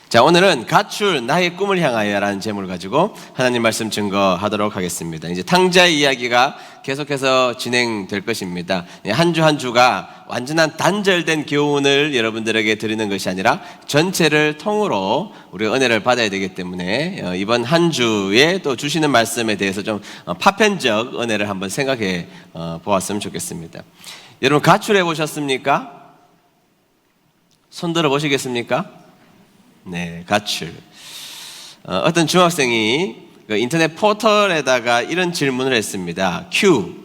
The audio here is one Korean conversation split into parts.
자, 오늘은 가출 나의 꿈을 향하여라는 제목을 가지고 하나님 말씀 증거하도록 하겠습니다. 이제 탕자의 이야기가 계속해서 진행될 것입니다. 한 주 한 주가 완전한 단절된 교훈을 여러분들에게 드리는 것이 아니라 전체를 통으로 우리가 은혜를 받아야 되기 때문에 이번 한 주에 또 주시는 말씀에 대해서 좀 파편적 은혜를 한번 생각해 보았으면 좋겠습니다. 여러분, 가출해 보셨습니까? 손 들어 보시겠습니까? 네, 가출. 어떤 중학생이 그 인터넷 포털에다가 이런 질문을 했습니다. Q,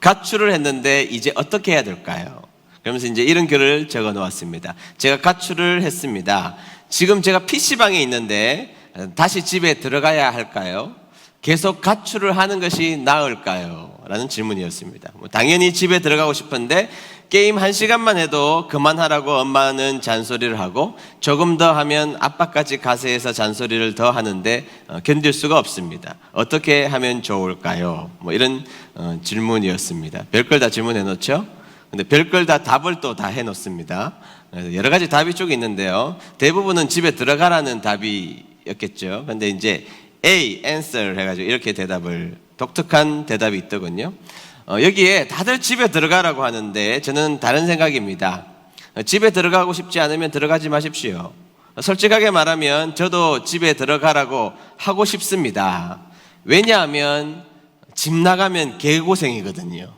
가출을 했는데 이제 어떻게 해야 될까요? 그러면서 이제 이런 글을 적어 놓았습니다. 제가 가출을 했습니다. 지금 제가 PC방에 있는데 다시 집에 들어가야 할까요? 계속 가출을 하는 것이 나을까요? 라는 질문이었습니다. 당연히 집에 들어가고 싶은데 게임 1시간만 해도 그만하라고 엄마는 잔소리를 하고 조금 더 하면 아빠까지 가세해서 잔소리를 더 하는데 견딜 수가 없습니다. 어떻게 하면 좋을까요? 이런 질문이었습니다. 별걸 다 질문해 놓죠? 근데 별걸 다 답을 또 다 해 놓습니다. 여러 가지 답이 쭉 있는데요. 대부분은 집에 들어가라는 답이었겠죠. 근데 이제 A, answer 해가지고 이렇게 독특한 대답이 있더군요. 여기에 다들 집에 들어가라고 하는데 저는 다른 생각입니다. 집에 들어가고 싶지 않으면 들어가지 마십시오. 솔직하게 말하면 저도 집에 들어가라고 하고 싶습니다. 왜냐하면 집 나가면 개고생이거든요.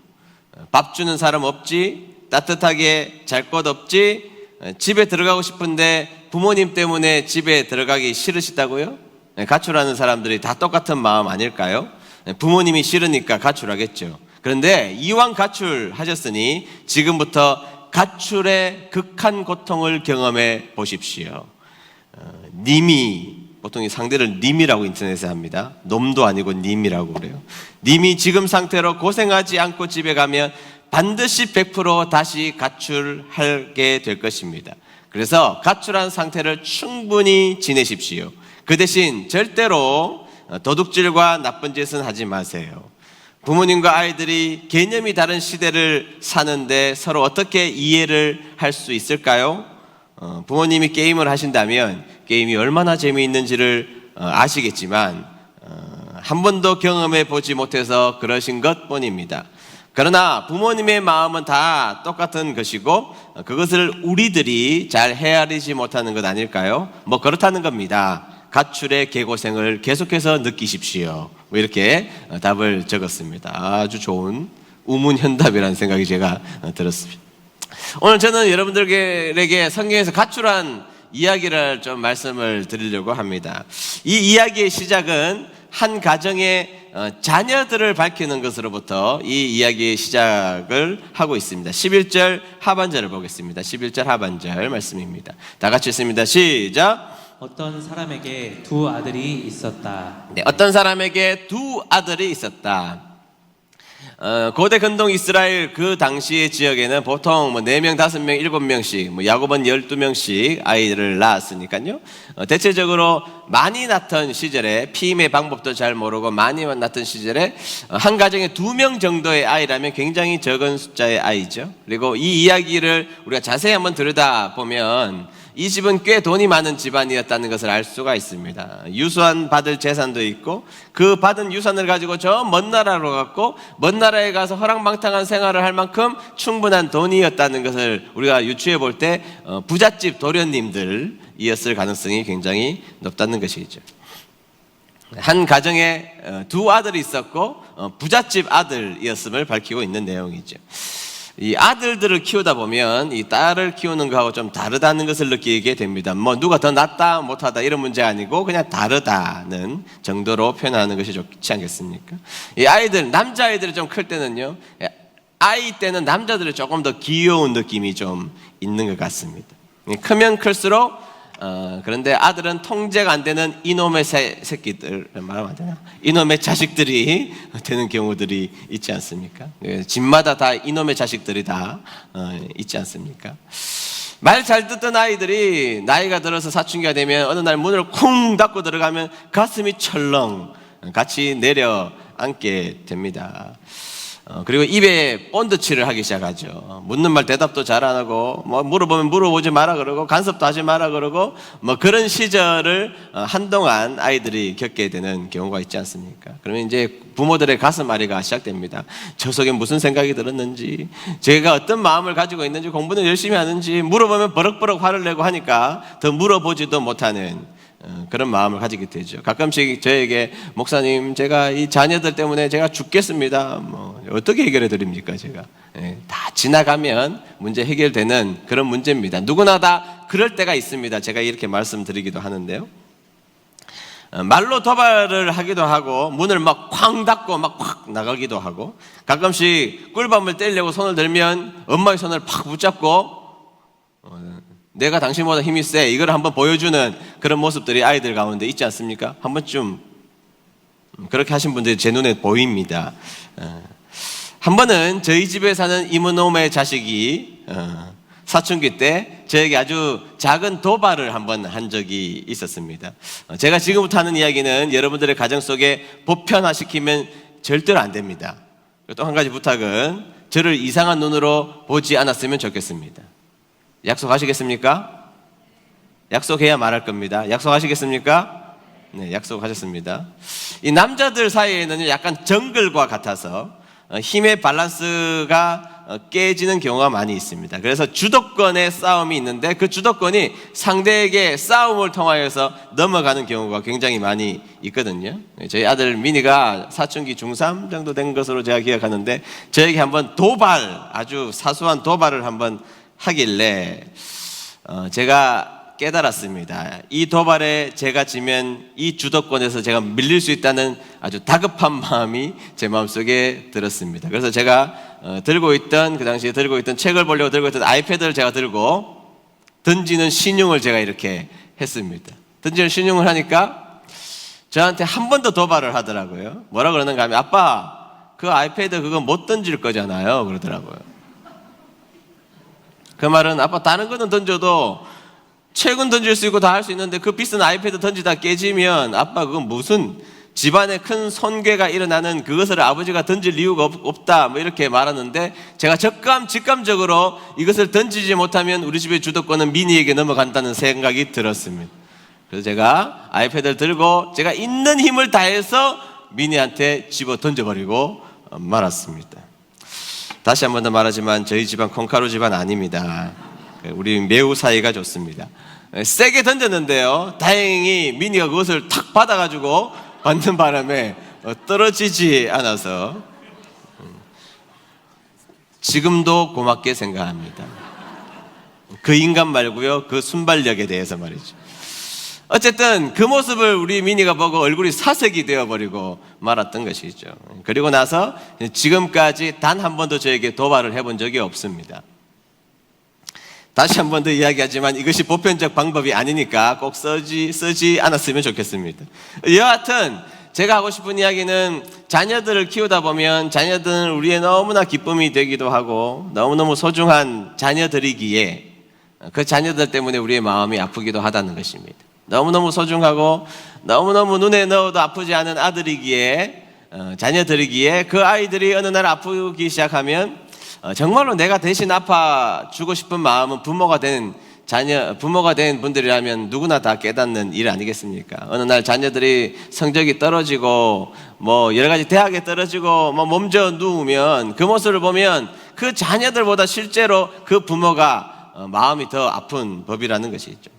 밥 주는 사람 없지, 따뜻하게 잘 것 없지, 집에 들어가고 싶은데 부모님 때문에 집에 들어가기 싫으시다고요? 가출하는 사람들이 다 똑같은 마음 아닐까요? 부모님이 싫으니까 가출하겠죠. 그런데 이왕 가출하셨으니 지금부터 가출의 극한 고통을 경험해 보십시오. 님이, 보통 이 상대를 님이라고 인터넷에 합니다. 놈도 아니고 님이라고 그래요. 님이 지금 상태로 고생하지 않고 집에 가면 반드시 100% 다시 가출하게 될 것입니다. 그래서 가출한 상태를 충분히 지내십시오. 그 대신 절대로 도둑질과 나쁜 짓은 하지 마세요. 부모님과 아이들이 개념이 다른 시대를 사는데 서로 어떻게 이해를 할 수 있을까요? 부모님이 게임을 하신다면 게임이 얼마나 재미있는지를 아시겠지만 한 번도 경험해 보지 못해서 그러신 것 뿐입니다. 그러나 부모님의 마음은 다 똑같은 것이고 그것을 우리들이 잘 헤아리지 못하는 것 아닐까요? 그렇다는 겁니다. 가출의 개고생을 계속해서 느끼십시오. 이렇게 답을 적었습니다. 아주 좋은 우문현답이라는 생각이 제가 들었습니다. 오늘 저는 여러분들에게 성경에서 가출한 이야기를 좀 말씀을 드리려고 합니다. 이 이야기의 시작은 한 가정의 자녀들을 밝히는 것으로부터 이 이야기의 시작을 하고 있습니다. 11절 하반절을 보겠습니다. 11절 하반절 말씀입니다. 다 같이 읽습니다. 시작. 어떤 사람에게 두 아들이 있었다. 네, 어떤 사람에게 두 아들이 있었다. 고대 근동 이스라엘 그 당시의 지역에는 보통 4명, 5명, 7명씩, 야곱은 12명씩 아이들을 낳았으니까요. 대체적으로 많이 낳던 시절에, 피임의 방법도 잘 모르고 많이 낳던 시절에 한 가정에 2명 정도의 아이라면 굉장히 적은 숫자의 아이죠. 그리고 이 이야기를 우리가 자세히 한번 들여다보면 이 집은 꽤 돈이 많은 집안이었다는 것을 알 수가 있습니다. 유수한 받을 재산도 있고 그 받은 유산을 가지고 저 먼 나라로 갔고 먼 나라에 가서 허랑방탕한 생활을 할 만큼 충분한 돈이었다는 것을 우리가 유추해 볼 때 부잣집 도련님들이었을 가능성이 굉장히 높다는 것이죠. 한 가정에 두 아들이 있었고 부잣집 아들이었음을 밝히고 있는 내용이죠. 이 아들들을 키우다 보면 이 딸을 키우는 것하고 좀 다르다는 것을 느끼게 됩니다. 누가 더 낫다 못하다 이런 문제 아니고 그냥 다르다는 정도로 표현하는 것이 좋지 않겠습니까? 이 아이들, 남자아이들이 좀 클 때는요, 아이 때는 남자들이 조금 더 귀여운 느낌이 좀 있는 것 같습니다. 크면 클수록 그런데 아들은 통제가 안 되는 이놈의 새끼들, 말하면 안 되나? 이놈의 자식들이 되는 경우들이 있지 않습니까? 집마다 다 이놈의 자식들이 다 있지 않습니까? 말 잘 듣던 아이들이 나이가 들어서 사춘기가 되면 어느 날 문을 쿵 닫고 들어가면 가슴이 철렁 같이 내려앉게 됩니다. 그리고 입에 본드칠을 하기 시작하죠. 묻는 말 대답도 잘 안 하고, 뭐 물어보면 물어보지 마라 그러고, 간섭도 하지 마라 그러고, 뭐 그런 시절을 한동안 아이들이 겪게 되는 경우가 있지 않습니까? 그러면 이제 부모들의 가슴 앓이가 시작됩니다. 저 속에 무슨 생각이 들었는지, 제가 어떤 마음을 가지고 있는지, 공부는 열심히 하는지, 물어보면 버럭버럭 화를 내고 하니까 더 물어보지도 못하는 그런 마음을 가지게 되죠. 가끔씩 저에게 목사님, 제가 이 자녀들 때문에 제가 죽겠습니다. 뭐 어떻게 해결해 드립니까? 제가 다 지나가면 문제 해결되는 그런 문제입니다. 누구나 다 그럴 때가 있습니다. 제가 이렇게 말씀드리기도 하는데요. 말로 도발을 하기도 하고 문을 막 쾅 닫고 막 확 나가기도 하고, 가끔씩 꿀밤을 떼려고 손을 들면 엄마의 손을 팍 붙잡고 내가 당신보다 힘이 세, 이걸 한번 보여주는 그런 모습들이 아이들 가운데 있지 않습니까? 한 번쯤 그렇게 하신 분들이 제 눈에 보입니다. 한 번은 저희 집에 사는 이모놈의 자식이 사춘기 때 저에게 아주 작은 도발을 한번 한 적이 있었습니다. 제가 지금부터 하는 이야기는 여러분들의 가정 속에 보편화시키면 절대로 안 됩니다. 또 한 가지 부탁은 저를 이상한 눈으로 보지 않았으면 좋겠습니다. 약속하시겠습니까? 약속해야 말할 겁니다. 약속하시겠습니까? 네, 약속하셨습니다. 이 남자들 사이에는 약간 정글과 같아서 힘의 밸런스가 깨지는 경우가 많이 있습니다. 그래서 주도권의 싸움이 있는데 그 주도권이 상대에게 싸움을 통하여서 넘어가는 경우가 굉장히 많이 있거든요. 저희 아들 미니가 사춘기 중3 정도 된 것으로 제가 기억하는데 저에게 한번 아주 사소한 도발을 한번 하길래 제가 깨달았습니다. 이 도발에 제가 지면 이 주도권에서 제가 밀릴 수 있다는 아주 다급한 마음이 제 마음속에 들었습니다. 그래서 제가 그 당시에 들고 있던 책을 보려고 들고 있던 아이패드를 제가 들고 던지는 신용을 제가 이렇게 했습니다. 던지는 신용을 하니까 저한테 한 번 더 도발을 하더라고요. 뭐라 그러는가 하면, 아빠 그 아이패드 그거 못 던질 거잖아요, 그러더라고요. 그 말은 아빠 다른 거는 던져도 책은 던질 수 있고 다 할 수 있는데 그 비싼 아이패드 던지다 깨지면 아빠 그건 무슨 집안에 큰 손괴가 일어나는 그것을 아버지가 던질 이유가 없다, 뭐 이렇게 말하는데 제가 직감적으로 이것을 던지지 못하면 우리 집의 주도권은 미니에게 넘어간다는 생각이 들었습니다. 그래서 제가 아이패드를 들고 제가 있는 힘을 다해서 미니한테 집어 던져버리고 말았습니다. 다시 한 번 더 말하지만 저희 집안 콩가루 집안 아닙니다. 우리 매우 사이가 좋습니다. 세게 던졌는데요, 다행히 미니가 그것을 탁 받아가지고 받는 바람에 떨어지지 않아서 지금도 고맙게 생각합니다. 그 인간 말고요, 그 순발력에 대해서 말이죠. 어쨌든 그 모습을 우리 미니가 보고 얼굴이 사색이 되어버리고 말았던 것이죠. 그리고 나서 지금까지 단 한 번도 저에게 도발을 해본 적이 없습니다. 다시 한 번 더 이야기하지만 이것이 보편적 방법이 아니니까 꼭 쓰지 않았으면 좋겠습니다. 여하튼 제가 하고 싶은 이야기는, 자녀들을 키우다 보면 자녀들은 우리의 너무나 기쁨이 되기도 하고 너무너무 소중한 자녀들이기에 그 자녀들 때문에 우리의 마음이 아프기도 하다는 것입니다. 너무너무 소중하고 너무너무 눈에 넣어도 아프지 않은 아들이기에, 자녀들이기에 그 아이들이 어느 날 아프기 시작하면 정말로 내가 대신 아파주고 싶은 마음은 부모가 된 분들이라면 누구나 다 깨닫는 일 아니겠습니까? 어느 날 자녀들이 성적이 떨어지고 뭐 여러 가지 대학에 떨어지고 뭐 몸져 누우면 그 모습을 보면 그 자녀들보다 실제로 그 부모가 마음이 더 아픈 법이라는 것이죠.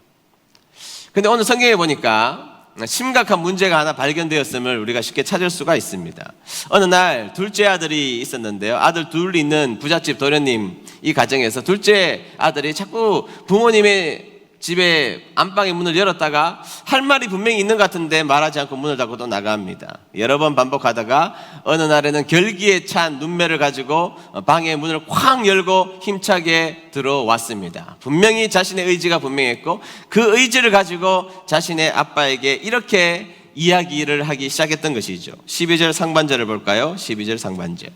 근데 오늘 성경에 보니까 심각한 문제가 하나 발견되었음을 우리가 쉽게 찾을 수가 있습니다. 어느 날 둘째 아들이 있었는데요, 아들 둘 있는 부잣집 도련님 이 가정에서 둘째 아들이 자꾸 부모님의 집에 안방의 문을 열었다가 할 말이 분명히 있는 것 같은데 말하지 않고 문을 닫고 또 나갑니다. 여러 번 반복하다가 어느 날에는 결기에 찬 눈매를 가지고 방의 문을 쾅 열고 힘차게 들어왔습니다. 분명히 자신의 의지가 분명했고 그 의지를 가지고 자신의 아빠에게 이렇게 이야기를 하기 시작했던 것이죠. 12절 상반절을 볼까요? 12절 상반절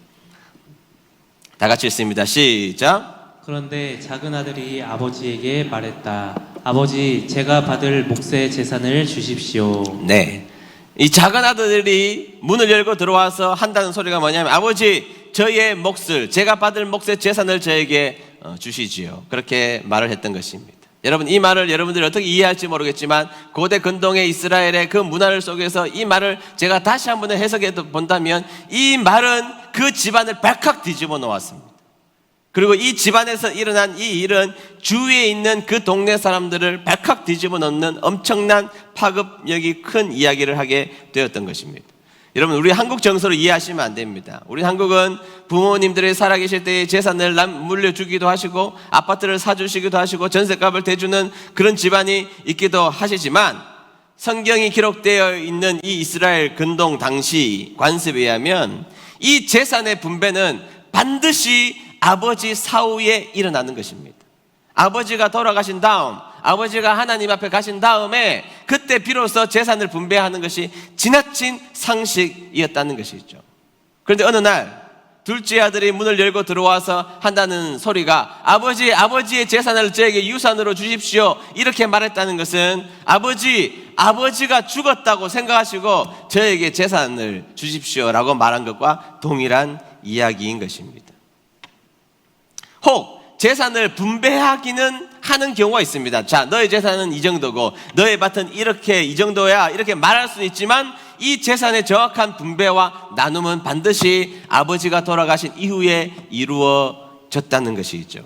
다 같이 읽습니다. 시작. 그런데 작은 아들이 아버지에게 말했다. 아버지, 제가 받을 몫의 재산을 주십시오. 네, 이 작은 아들이 문을 열고 들어와서 한다는 소리가 뭐냐면, 아버지, 저의 몫을, 제가 받을 몫의 재산을 저에게 주시지요. 그렇게 말을 했던 것입니다. 여러분, 이 말을 여러분들이 어떻게 이해할지 모르겠지만 고대 근동의 이스라엘의 그 문화를 속에서 이 말을 제가 다시 한번 해석해 본다면 이 말은 그 집안을 발칵 뒤집어 놓았습니다. 그리고 이 집안에서 일어난 이 일은 주위에 있는 그 동네 사람들을 발칵 뒤집어 놓는 엄청난 파급력이 큰 이야기를 하게 되었던 것입니다. 여러분, 우리 한국 정서로 이해하시면 안 됩니다. 우리 한국은 부모님들이 살아계실 때의 재산을 물려주기도 하시고 아파트를 사주시기도 하시고 전셋값을 대주는 그런 집안이 있기도 하시지만 성경이 기록되어 있는 이 이스라엘 근동 당시 관습에 의하면 이 재산의 분배는 반드시 아버지 사후에 일어나는 것입니다. 아버지가 돌아가신 다음, 아버지가 하나님 앞에 가신 다음에 그때 비로소 재산을 분배하는 것이 지나친 상식이었다는 것이죠. 그런데 어느 날 둘째 아들이 문을 열고 들어와서 한다는 소리가 아버지의 재산을 저에게 유산으로 주십시오, 이렇게 말했다는 것은 아버지가 죽었다고 생각하시고 저에게 재산을 주십시오라고 말한 것과 동일한 이야기인 것입니다. 혹 재산을 분배하기는 하는 경우가 있습니다. 자, 너의 재산은 이 정도고 너의 밭은 이 정도야, 이렇게 말할 수는 있지만 이 재산의 정확한 분배와 나눔은 반드시 아버지가 돌아가신 이후에 이루어졌다는 것이죠.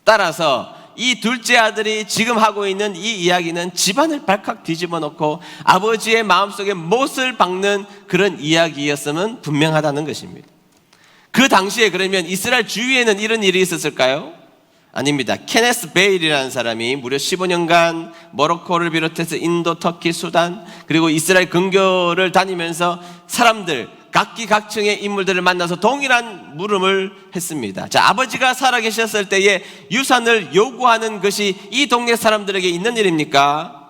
따라서 이 둘째 아들이 지금 하고 있는 이 이야기는 집안을 발칵 뒤집어 놓고 아버지의 마음속에 못을 박는 그런 이야기였으면 분명하다는 것입니다. 그 당시에 그러면 이스라엘 주위에는 이런 일이 있었을까요? 아닙니다. 케네스 베일이라는 사람이 무려 15년간 모로코를 비롯해서 인도, 터키, 수단, 그리고 이스라엘 근교를 다니면서 사람들, 각기각층의 인물들을 만나서 동일한 물음을 했습니다. 자, 아버지가 살아계셨을 때에 유산을 요구하는 것이 이 동네 사람들에게 있는 일입니까?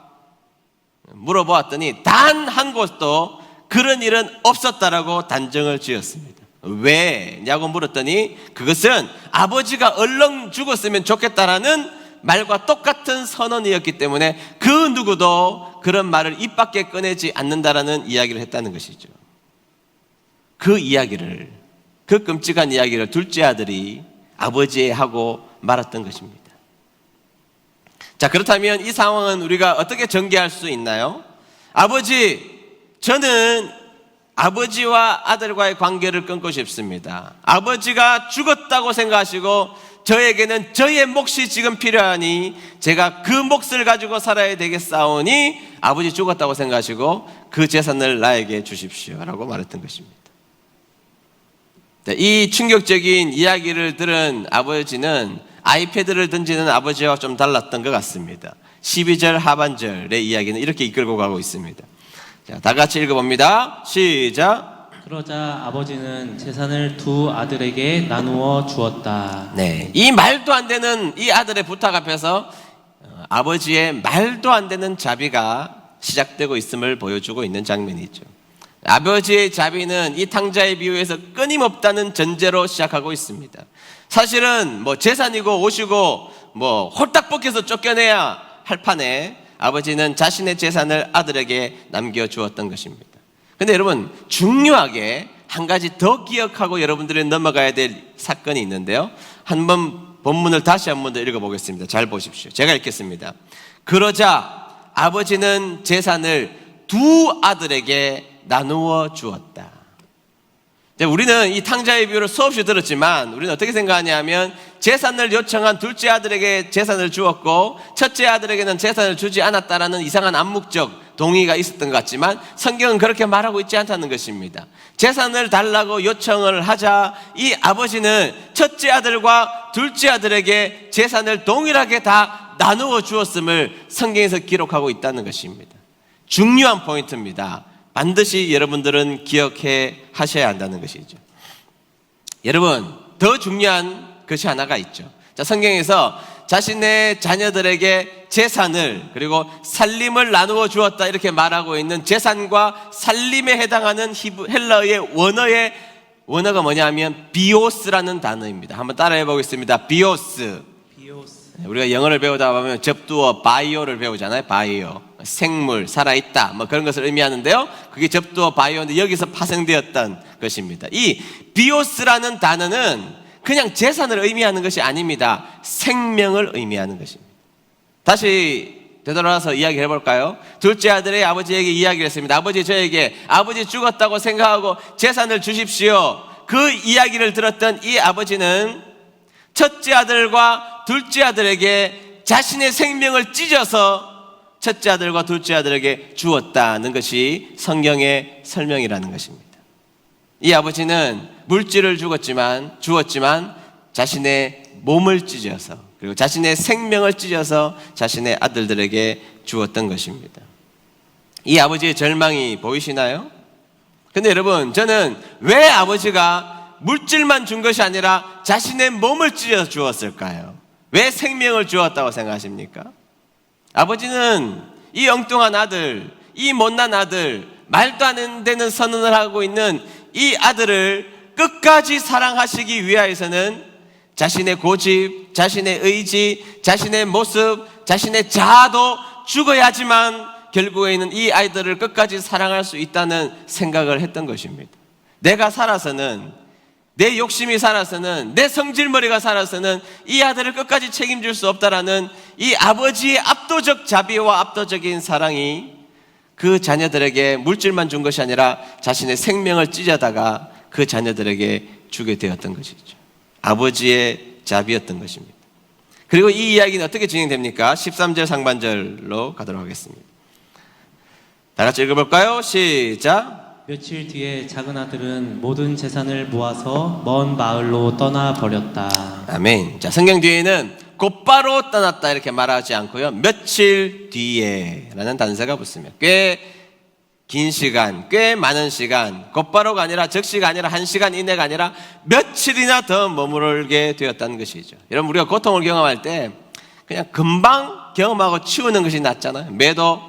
물어보았더니 단 한 곳도 그런 일은 없었다라고 단정을 지었습니다. 왜냐고 물었더니 그것은 아버지가 얼른 죽었으면 좋겠다라는 말과 똑같은 선언이었기 때문에 그 누구도 그런 말을 입 밖에 꺼내지 않는다라는 이야기를 했다는 것이죠. 그 이야기를, 그 끔찍한 이야기를 둘째 아들이 아버지에 하고 말았던 것입니다. 자, 그렇다면 이 상황은 우리가 어떻게 전개할 수 있나요? 아버지, 저는 아버지와 아들과의 관계를 끊고 싶습니다. 아버지가 죽었다고 생각하시고 저에게는 저의 몫이 지금 필요하니 제가 그 몫을 가지고 살아야 되겠사오니 아버지 죽었다고 생각하시고 그 재산을 나에게 주십시오 라고 말했던 것입니다. 이 충격적인 이야기를 들은 아버지는 아이패드를 던지는 아버지와 좀 달랐던 것 같습니다. 12절 하반절의 이야기는 이렇게 이끌고 가고 있습니다. 자, 다 같이 읽어봅니다. 시작. 그러자 아버지는 재산을 두 아들에게 나누어 주었다. 네, 이 말도 안 되는 이 아들의 부탁 앞에서 아버지의 말도 안 되는 자비가 시작되고 있음을 보여주고 있는 장면이죠. 아버지의 자비는 이 탕자의 비유에서 끊임없다는 전제로 시작하고 있습니다. 사실은 재산이고 옷이고 홀딱 벗겨서 쫓겨내야 할 판에 아버지는 자신의 재산을 아들에게 남겨주었던 것입니다. 근데 여러분, 중요하게 한 가지 더 기억하고 여러분들이 넘어가야 될 사건이 있는데요. 한번 본문을 다시 한 번 더 읽어보겠습니다. 잘 보십시오. 제가 읽겠습니다. 그러자 아버지는 재산을 두 아들에게 나누어 주었다. 우리는 이 탕자의 비유를 수없이 들었지만 우리는 어떻게 생각하냐면 재산을 요청한 둘째 아들에게 재산을 주었고 첫째 아들에게는 재산을 주지 않았다라는 이상한 암묵적 동의가 있었던 것 같지만 성경은 그렇게 말하고 있지 않다는 것입니다. 재산을 달라고 요청을 하자 이 아버지는 첫째 아들과 둘째 아들에게 재산을 동일하게 다 나누어 주었음을 성경에서 기록하고 있다는 것입니다. 중요한 포인트입니다. 반드시 여러분들은 기억해 하셔야 한다는 것이죠. 여러분, 더 중요한 것이 하나가 있죠. 자, 성경에서 자신의 자녀들에게 재산을 그리고 살림을 나누어 주었다 이렇게 말하고 있는 재산과 살림에 해당하는 헬라어의 원어가 뭐냐면 비오스라는 단어입니다. 한번 따라해 보겠습니다. 비오스. 우리가 영어를 배우다 보면 접두어 바이오를 배우잖아요. 바이오. 생물, 살아있다. 뭐 그런 것을 의미하는데요. 그게 접두어 바이오인데 여기서 파생되었던 것입니다. 이 비오스라는 단어는 그냥 재산을 의미하는 것이 아닙니다. 생명을 의미하는 것입니다. 다시 되돌아서 이야기를 해볼까요? 둘째 아들의 아버지에게 이야기를 했습니다. 아버지, 저에게 아버지 죽었다고 생각하고 재산을 주십시오. 그 이야기를 들었던 이 아버지는 첫째 아들과 둘째 아들에게 자신의 생명을 찢어서 첫째 아들과 둘째 아들에게 주었다는 것이 성경의 설명이라는 것입니다. 이 아버지는 물질을 주었지만 자신의 몸을 찢어서, 그리고 자신의 생명을 찢어서 자신의 아들들에게 주었던 것입니다. 이 아버지의 절망이 보이시나요? 근데 여러분, 저는 왜 아버지가 물질만 준 것이 아니라 자신의 몸을 찢어서 주었을까요? 왜 생명을 주었다고 생각하십니까? 아버지는 이 엉뚱한 아들, 이 못난 아들, 말도 안 되는 선언을 하고 있는 이 아들을 끝까지 사랑하시기 위하여서는 자신의 고집, 자신의 의지, 자신의 모습, 자신의 자아도 죽어야지만 결국에는 이 아이들을 끝까지 사랑할 수 있다는 생각을 했던 것입니다. 내가 살아서는, 내 욕심이 살아서는, 내 성질머리가 살아서는 이 아들을 끝까지 책임질 수 없다라는 이 아버지의 압도적 자비와 압도적인 사랑이 그 자녀들에게 물질만 준 것이 아니라 자신의 생명을 찢어다가 그 자녀들에게 주게 되었던 것이죠. 아버지의 자비였던 것입니다. 그리고 이 이야기는 어떻게 진행됩니까? 13절 상반절로 가도록 하겠습니다. 다 같이 읽어볼까요? 시작. 며칠 뒤에 작은 아들은 모든 재산을 모아서 먼 마을로 떠나버렸다. 아멘. 자, 성경 뒤에는 곧바로 떠났다 이렇게 말하지 않고요. 며칠 뒤에 라는 단서가 붙습니다. 꽤 긴 시간, 꽤 많은 시간, 곧바로가 아니라 즉시가 아니라 1시간 이내가 아니라 며칠이나 더 머무르게 되었다는 것이죠. 여러분, 우리가 고통을 경험할 때 그냥 금방 경험하고 치우는 것이 낫잖아요. 매도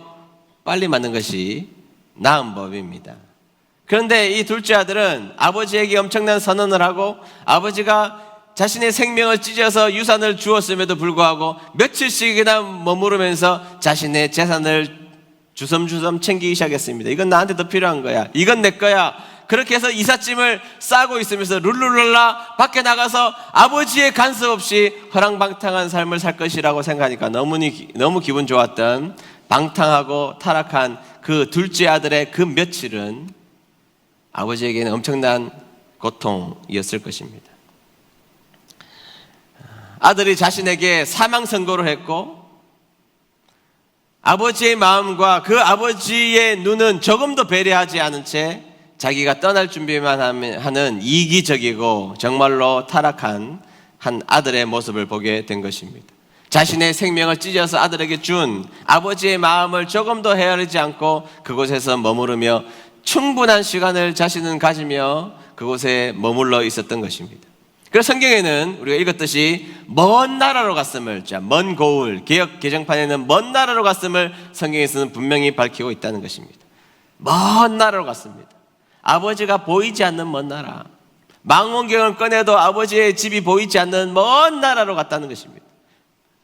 빨리 맞는 것이 나은 법입니다. 그런데 이 둘째 아들은 아버지에게 엄청난 선언을 하고 아버지가 자신의 생명을 찢어서 유산을 주었음에도 불구하고 며칠씩이나 머무르면서 자신의 재산을 주섬주섬 챙기기 시작했습니다. 이건 나한테 더 필요한 거야. 이건 내 거야. 그렇게 해서 이삿짐을 싸고 있으면서 룰루랄라 밖에 나가서 아버지의 간섭 없이 허랑방탕한 삶을 살 것이라고 생각하니까 너무 기분 좋았던 방탕하고 타락한 그 둘째 아들의 그 며칠은 아버지에게는 엄청난 고통이었을 것입니다. 아들이 자신에게 사망 선고를 했고 아버지의 마음과 그 아버지의 눈은 조금도 배려하지 않은 채 자기가 떠날 준비만 하는 이기적이고 정말로 타락한 한 아들의 모습을 보게 된 것입니다. 자신의 생명을 찢어서 아들에게 준 아버지의 마음을 조금도 헤아리지 않고 그곳에서 머무르며 충분한 시간을 자신은 가지며 그곳에 머물러 있었던 것입니다. 그래서 성경에는 우리가 읽었듯이 먼 나라로 갔음을, 먼 고을, 개역 개정판에는 먼 나라로 갔음을 성경에서는 분명히 밝히고 있다는 것입니다. 먼 나라로 갔습니다. 아버지가 보이지 않는 먼 나라. 망원경을 꺼내도 아버지의 집이 보이지 않는 먼 나라로 갔다는 것입니다.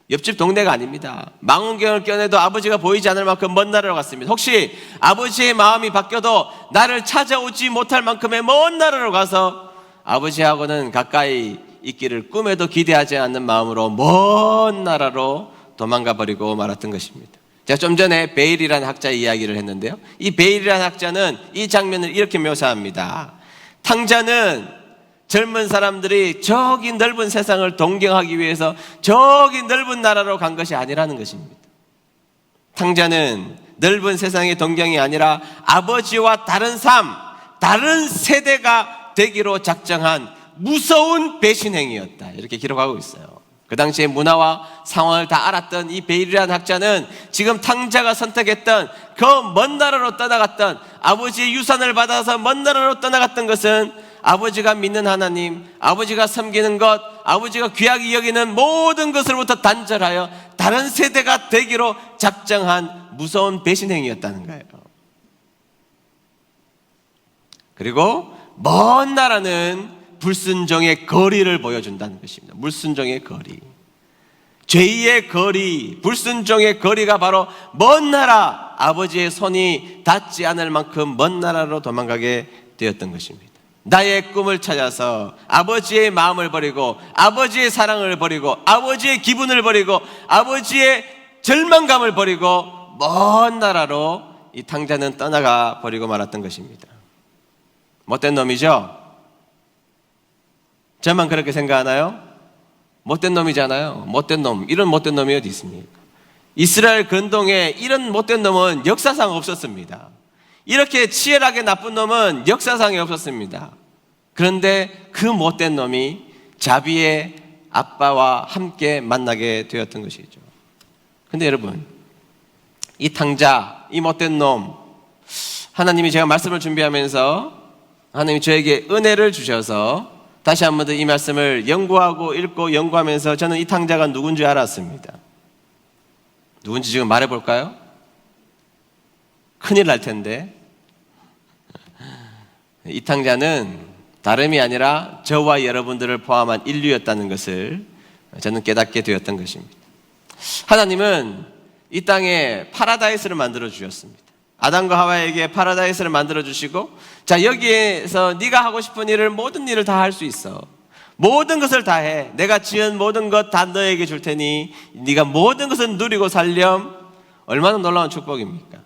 옆집 동네가 아닙니다. 망원경을 꺼내도 아버지가 보이지 않을 만큼 먼 나라로 갔습니다. 혹시 아버지의 마음이 바뀌어도 나를 찾아오지 못할 만큼의 먼 나라로 가서 아버지하고는 가까이 있기를 꿈에도 기대하지 않는 마음으로 먼 나라로 도망가 버리고 말았던 것입니다. 제가 좀 전에 베일이라는 학자의 이야기를 했는데요. 이 베일이라는 학자는 이 장면을 이렇게 묘사합니다. 탕자는 젊은 사람들이 저기 넓은 세상을 동경하기 위해서 저기 넓은 나라로 간 것이 아니라는 것입니다. 탕자는 넓은 세상의 동경이 아니라 아버지와 다른 삶, 다른 세대가 되기로 작정한 무서운 배신행위였다. 이렇게 기록하고 있어요. 그 당시의 문화와 상황을 다 알았던 이 베일이라는 학자는 지금 탕자가 선택했던 그 먼 나라로 떠나갔던 아버지의 유산을 받아서 먼 나라로 떠나갔던 것은 아버지가 믿는 하나님, 아버지가 섬기는 것, 아버지가 귀하게 여기는 모든 것으로부터 단절하여 다른 세대가 되기로 작정한 무서운 배신행위였다는 거예요. 그리고 먼 나라는 불순종의 거리를 보여준다는 것입니다. 불순종의 거리. 죄의 거리, 불순종의 거리가 바로 먼 나라, 아버지의 손이 닿지 않을 만큼 먼 나라로 도망가게 되었던 것입니다. 나의 꿈을 찾아서 아버지의 마음을 버리고 아버지의 사랑을 버리고 아버지의 기분을 버리고 아버지의 절망감을 버리고 먼 나라로 이 탕자는 떠나가 버리고 말았던 것입니다. 못된 놈이죠? 저만 그렇게 생각하나요? 못된 놈이잖아요. 못된 놈, 이런 못된 놈이 어디 있습니까? 이스라엘 근동에 이런 못된 놈은 역사상 없었습니다. 이렇게 치열하게 나쁜 놈은 역사상에 없었습니다. 그런데 그 못된 놈이 자비의 아빠와 함께 만나게 되었던 것이죠. 근데 여러분, 이 탕자, 이 못된 놈, 하나님이 제가 말씀을 준비하면서 하나님이 저에게 은혜를 주셔서 다시 한 번 더 이 말씀을 연구하고 읽고 연구하면서 저는 이 탕자가 누군지 알았습니다. 누군지 지금 말해볼까요? 큰일 날 텐데. 이 탕자는 다름이 아니라 저와 여러분들을 포함한 인류였다는 것을 저는 깨닫게 되었던 것입니다. 하나님은 이 땅에 파라다이스를 만들어 주셨습니다. 아담과 하와에게 파라다이스를 만들어 주시고, 자, 여기에서 네가 하고 싶은 일을, 모든 일을 다 할 수 있어. 모든 것을 다 해. 내가 지은 모든 것 다 너에게 줄 테니 네가 모든 것을 누리고 살렴. 얼마나 놀라운 축복입니까?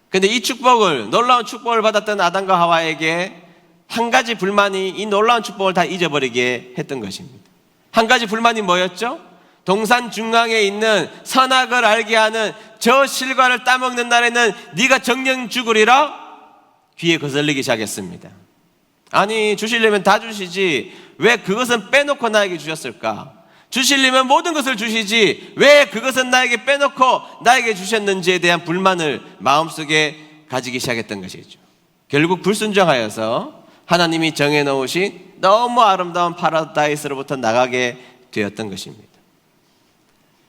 근데 이 축복을, 놀라운 축복을 받았던 아담과 하와에게 한 가지 불만이 이 놀라운 축복을 다 잊어버리게 했던 것입니다. 한 가지 불만이 뭐였죠? 동산 중앙에 있는 선악을 알게 하는 저 실과를 따먹는 날에는 네가 정령 죽으리라 귀에 거슬리기 시작했습니다. 아니, 주시려면 다 주시지 왜 그것은 빼놓고 나에게 주셨을까? 주시려면 모든 것을 주시지 왜 그것은 나에게 빼놓고 나에게 주셨는지에 대한 불만을 마음속에 가지기 시작했던 것이죠. 결국 불순종하여서 하나님이 정해놓으신 너무 아름다운 파라다이스로부터 나가게 되었던 것입니다.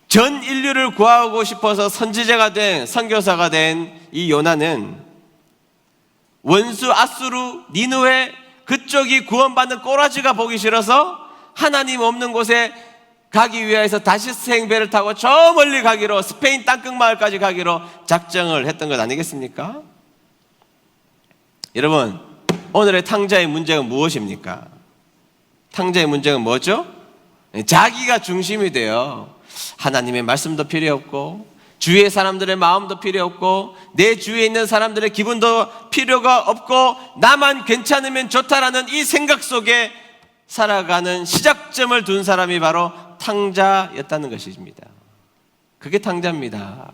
전 인류를 구하고 싶어서 선지자가 된, 선교사가 된 이 요나는 원수 아수르, 니느웨 그쪽이 구원받는 꼬라지가 보기 싫어서 하나님 없는 곳에 가기 위해서 다시스 행배를 타고 저 멀리 가기로, 스페인 땅끝 마을까지 가기로 작정을 했던 것 아니겠습니까? 여러분, 오늘의 탕자의 문제가 무엇입니까? 탕자의 문제가 뭐죠? 자기가 중심이 돼요. 하나님의 말씀도 필요 없고 주위의 사람들의 마음도 필요 없고 내 주위에 있는 사람들의 기분도 필요가 없고 나만 괜찮으면 좋다라는 이 생각 속에 살아가는 시작점을 둔 사람이 바로 탕자였다는 것입니다. 그게 탕자입니다.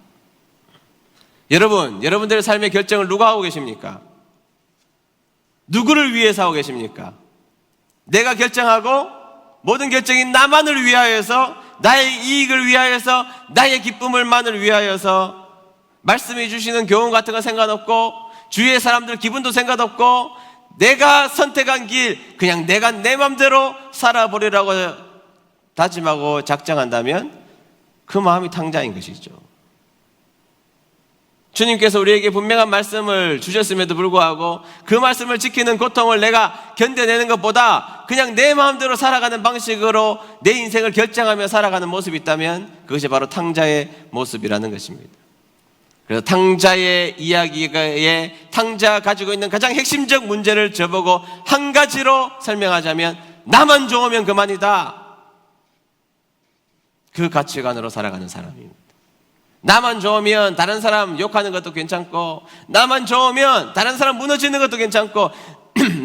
여러분, 여러분들의 삶의 결정을 누가 하고 계십니까? 누구를 위해서 하고 계십니까? 내가 결정하고 모든 결정이 나만을 위하여서, 나의 이익을 위하여서, 나의 기쁨을만을 위하여서, 말씀해 주시는 교훈 같은 거 상관없고 주위의 사람들 기분도 상관없고 내가 선택한 길 그냥 내가 내 맘대로 살아보리라고 다짐하고 작정한다면 그 마음이 탕자인 것이죠. 주님께서 우리에게 분명한 말씀을 주셨음에도 불구하고 그 말씀을 지키는 고통을 내가 견뎌내는 것보다 그냥 내 마음대로 살아가는 방식으로 내 인생을 결정하며 살아가는 모습이 있다면 그것이 바로 탕자의 모습이라는 것입니다. 그래서 탕자의 이야기에 탕자가 가지고 있는 가장 핵심적 문제를 저보고 한 가지로 설명하자면 나만 좋으면 그만이다. 그 가치관으로 살아가는 사람입니다. 나만 좋으면 다른 사람 욕하는 것도 괜찮고, 나만 좋으면 다른 사람 무너지는 것도 괜찮고,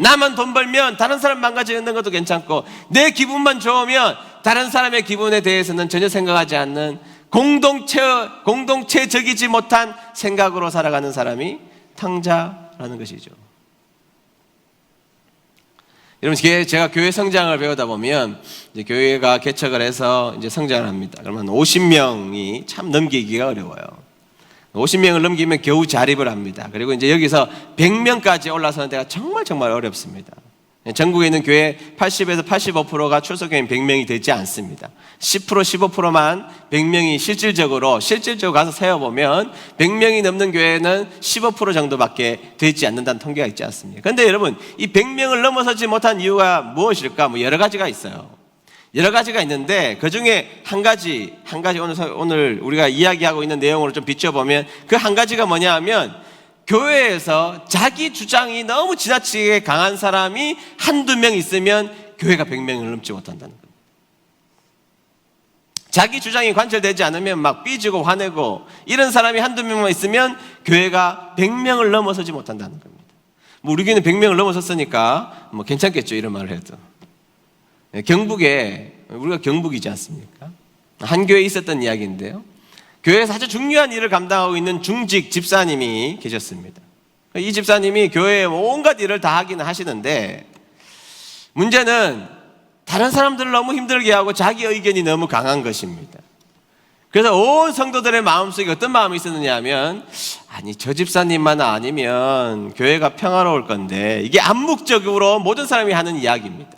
나만 돈 벌면 다른 사람 망가지는 것도 괜찮고, 내 기분만 좋으면 다른 사람의 기분에 대해서는 전혀 생각하지 않는 공동체적이지 못한 생각으로 살아가는 사람이 탕자라는 것이죠. 여러분, 제가 교회 성장을 배우다 보면 이제 교회가 개척을 해서 이제 성장을 합니다. 그러면 50명이 참 넘기기가 어려워요. 50명을 넘기면 겨우 자립을 합니다. 그리고 이제 여기서 100명까지 올라서는 데가 정말 어렵습니다. 전국에 있는 교회 80에서 85%가 출석교인 100명이 되지 않습니다. 10%, 15%만 100명이 실질적으로 가서 세어보면 100명이 넘는 교회는 15% 정도밖에 되지 않는다는 통계가 있지 않습니까? 그런데 여러분, 이 100명을 넘어서지 못한 이유가 무엇일까? 여러 가지가 있어요. 여러 가지가 있는데 그 중에 한 가지 오늘 우리가 이야기하고 있는 내용으로 좀 비춰보면 그 한 가지가 뭐냐 하면 교회에서 자기 주장이 너무 지나치게 강한 사람이 한두 명 있으면 교회가 100명을 넘지 못한다는 겁니다. 자기 주장이 관철되지 않으면 막 삐지고 화내고 이런 사람이 한두 명만 있으면 교회가 100명을 넘어서지 못한다는 겁니다. 뭐 우리 교회는 100명을 넘어섰으니까 뭐 괜찮겠죠, 이런 말을 해도. 경북에, 우리가 경북이지 않습니까? 한 교회에 있었던 이야기인데요. 교회에서 아주 중요한 일을 감당하고 있는 중직 집사님이 계셨습니다. 이 집사님이 교회에 온갖 일을 다 하기는 하시는데 문제는 다른 사람들을 너무 힘들게 하고 자기 의견이 너무 강한 것입니다. 그래서 온 성도들의 마음속에 어떤 마음이 있었느냐 하면 아니 저 집사님만 아니면 교회가 평화로울 건데, 이게 암묵적으로 모든 사람이 하는 이야기입니다.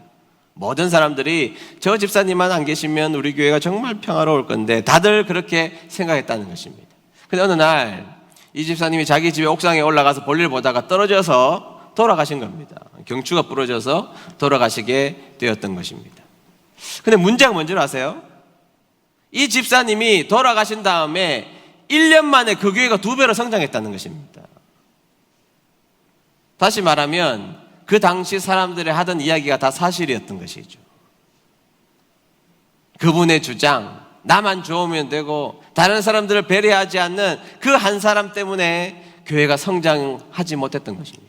모든 사람들이 저 집사님만 안 계시면 우리 교회가 정말 평화로울 건데 다들 그렇게 생각했다는 것입니다. 근데 어느 날 이 집사님이 자기 집에 옥상에 올라가서 볼일 보다가 떨어져서 돌아가신 겁니다. 경추가 부러져서 돌아가시게 되었던 것입니다. 근데 문제가 뭔지 아세요? 이 집사님이 돌아가신 다음에 1년 만에 그 교회가 2배로 성장했다는 것입니다. 다시 말하면 그 당시 사람들이 하던 이야기가 다 사실이었던 것이죠. 그분의 주장, 나만 좋으면 되고 다른 사람들을 배려하지 않는 그 한 사람 때문에 교회가 성장하지 못했던 것입니다.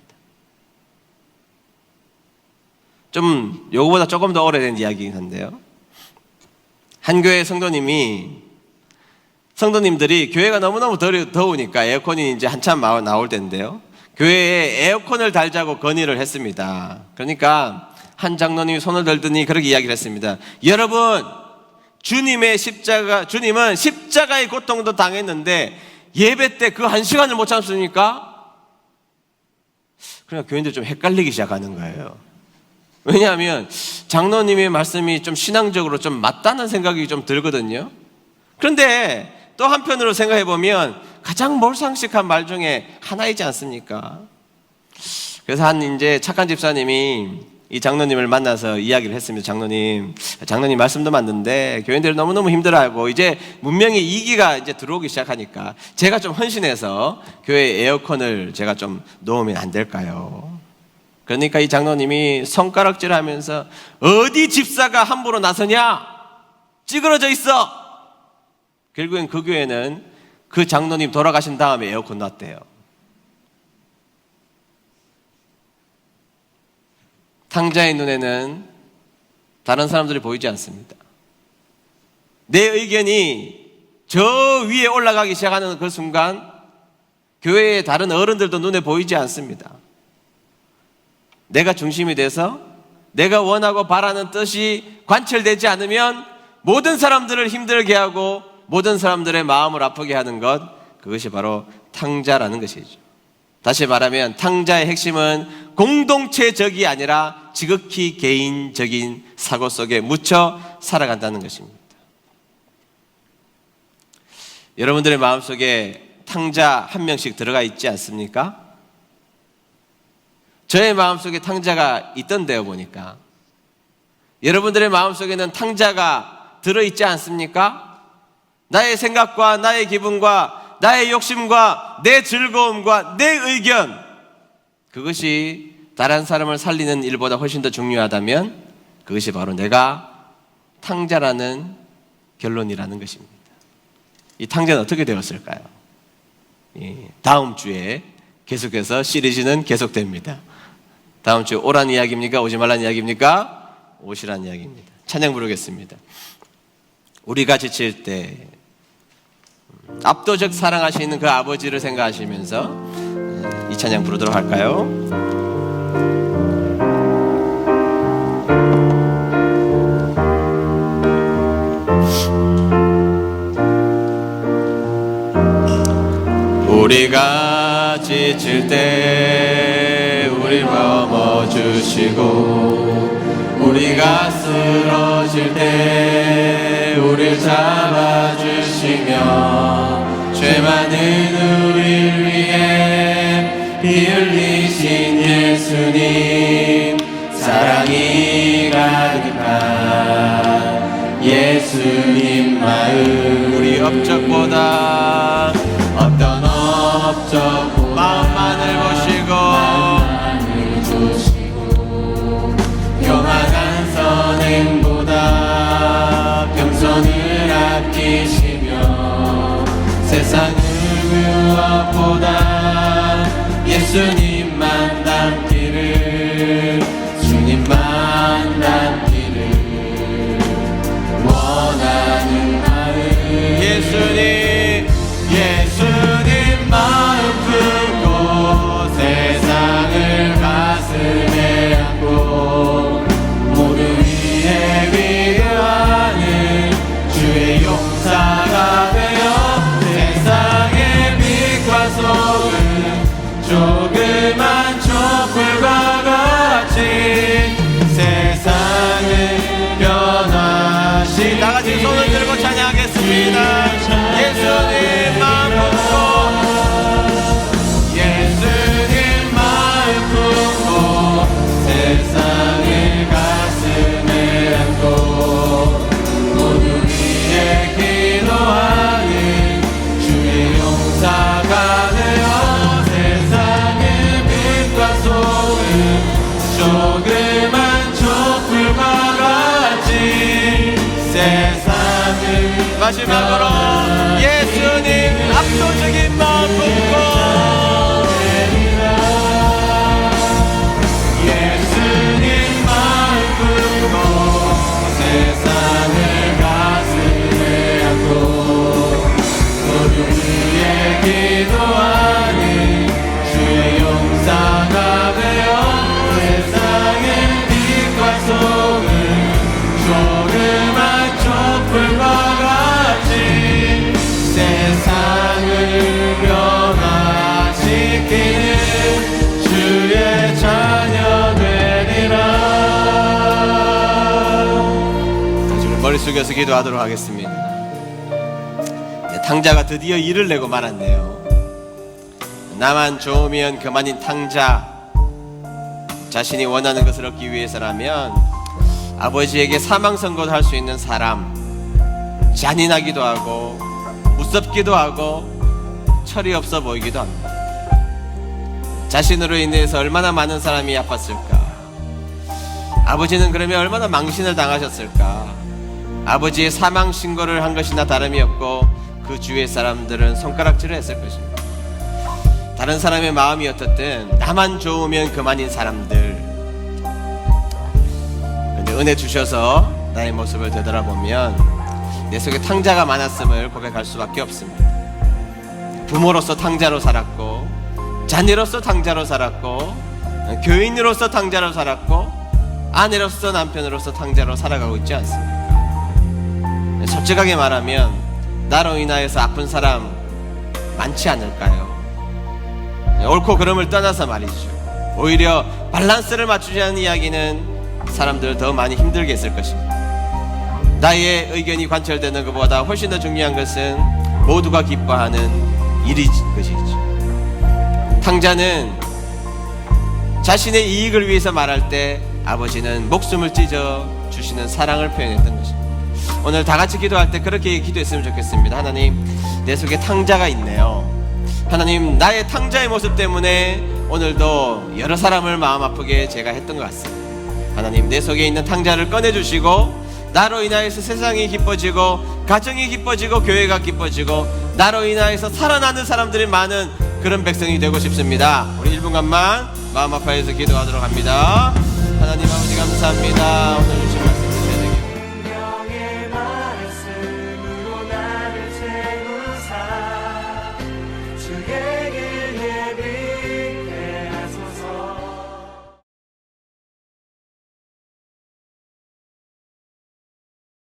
좀 요거보다 조금 더 오래된 이야기긴 한데요. 한 교회 성도님들이 교회가 너무너무 더우니까 에어컨이 이제 한참 나올 때인데요. 교회에 에어컨을 달자고 건의를 했습니다. 그러니까 한 장로님이 손을 들더니 그렇게 이야기를 했습니다. 여러분, 주님은 십자가의 고통도 당했는데 예배 때 그 1시간을 못 참습니까? 그러니까 교인들이 좀 헷갈리기 시작하는 거예요. 왜냐하면 장로님의 말씀이 좀 신앙적으로 좀 맞다는 생각이 좀 들거든요. 그런데 또 한편으로 생각해 보면 가장 몰상식한 말 중에 하나이지 않습니까? 그래서 이제 착한 집사님이 이 장로님을 만나서 이야기를 했습니다. 장로님 말씀도 맞는데 교인들이 너무너무 힘들어하고 이제 문명의 이기가 이제 들어오기 시작하니까 제가 좀 헌신해서 교회 에어컨을 제가 좀 놓으면 안 될까요? 그러니까 이 장로님이 손가락질 하면서 어디 집사가 함부로 나서냐? 찌그러져 있어! 결국엔 그 교회는 그 장로님 돌아가신 다음에 에어컨 놨대요. 탕자의 눈에는 다른 사람들이 보이지 않습니다. 내 의견이 저 위에 올라가기 시작하는 그 순간 교회의 다른 어른들도 눈에 보이지 않습니다. 내가 중심이 돼서 내가 원하고 바라는 뜻이 관철되지 않으면 모든 사람들을 힘들게 하고 모든 사람들의 마음을 아프게 하는 것, 그것이 바로 탕자라는 것이죠. 다시 말하면 탕자의 핵심은 공동체적이 아니라 지극히 개인적인 사고 속에 묻혀 살아간다는 것입니다. 여러분들의 마음속에 탕자 한 명씩 들어가 있지 않습니까? 저의 마음속에 탕자가 있던데요, 보니까. 여러분들의 마음속에는 탕자가 들어있지 않습니까? 나의 생각과 나의 기분과 나의 욕심과 내 즐거움과 내 의견, 그것이 다른 사람을 살리는 일보다 훨씬 더 중요하다면 그것이 바로 내가 탕자라는 결론이라는 것입니다. 이 탕자는 어떻게 되었을까요? 다음 주에 계속해서 시리즈는 계속됩니다. 다음 주에 오란 이야기입니까? 오지 말란 이야기입니까? 오시란 이야기입니다. 찬양 부르겠습니다. 우리가 지칠 때 압도적 사랑하시는 그 아버지를 생각하시면서 이 찬양 부르도록 할까요? 우리가 지칠 때 우리 머머주시고 우리가 쓰러질 때 우릴 잡아주시며 죄 많은 우릴 위해 피 흘리신 예수님, 사랑이 가득한 예수님 마음 우리 업적보다 어떤 업적보다 마음만을 보시고 교만한 선행보다 겸손을 아끼시며 세상을 무엇보다 예수님만 닮기를 주님만 닮기를 원하는 마음 예수님 마음 품고 세상을 가슴에 안고 모두 위에 위로하는 주의 용사가 되어 세상의 빛과 소금 조그만 촛불과 같이 세상을 변화시 다같이 손을 들고 찬양하겠습니다. 예수님 마음 품고 예수님 마음 품고 세상을 가슴에 안고 모두 위에 기도하는 주의 용사가 되어 세상의 빛과 소금 조그만 촛불과 같이 세상을 마지막으로 예수님 압도적인 마음 품고 예수님 마음 품고 세상을 가슴에 안고 모두 위에 기도하는 주의 용사가 되어 세상의 빛과 소금 조그만 촛불과 같이 세상을 변화시키는 주의 자녀 되리라. 우리 머리 숙여서 기도하도록 하겠습니다. 탕자가 드디어 일을 내고 말았네요. 나만 좋으면 그만인 탕자, 자신이 원하는 것을 얻기 위해서라면 아버지에게 사망 선고도 할 수 있는 사람, 잔인하기도 하고 무섭기도 하고 철이 없어 보이기도 합니다. 자신으로 인해서 얼마나 많은 사람이 아팠을까? 아버지는 그러면 얼마나 망신을 당하셨을까? 아버지의 사망 신고를 한 것이나 다름이 없고 그 주위의 사람들은 손가락질을 했을 것입니다. 다른 사람의 마음이 어떻든 나만 좋으면 그만인 사람들. 근데 은혜 주셔서 나의 모습을 되돌아보면 내 속에 탕자가 많았음을 고백할 수밖에 없습니다. 부모로서 탕자로 살았고, 자녀로서 탕자로 살았고, 교인으로서 탕자로 살았고, 아내로서 남편으로서 탕자로 살아가고 있지 않습니까? 솔직하게 말하면 나로 인하여서 아픈 사람 많지 않을까요? 옳고 그름을 떠나서 말이죠. 오히려 밸런스를 맞추지 않은 이야기는 사람들을 더 많이 힘들게 했을 것입니다. 나의 의견이 관철되는 것보다 훨씬 더 중요한 것은 모두가 기뻐하는 일이 것이죠. 탕자는 자신의 이익을 위해서 말할 때 아버지는 목숨을 찢어 주시는 사랑을 표현했던 것입니다. 오늘 다 같이 기도할 때 그렇게 기도했으면 좋겠습니다. 하나님, 내 속에 탕자가 있네요. 하나님, 나의 탕자의 모습 때문에 오늘도 여러 사람을 마음 아프게 제가 했던 것 같습니다. 하나님, 내 속에 있는 탕자를 꺼내주시고 나로 인하여서 세상이 기뻐지고 가정이 기뻐지고 교회가 기뻐지고 나로 인하여서 살아나는 사람들이 많은 그런 백성이 되고 싶습니다. 우리 1분간만 마음 아파해서 기도하도록 합니다. 하나님 아버지 감사합니다. 오늘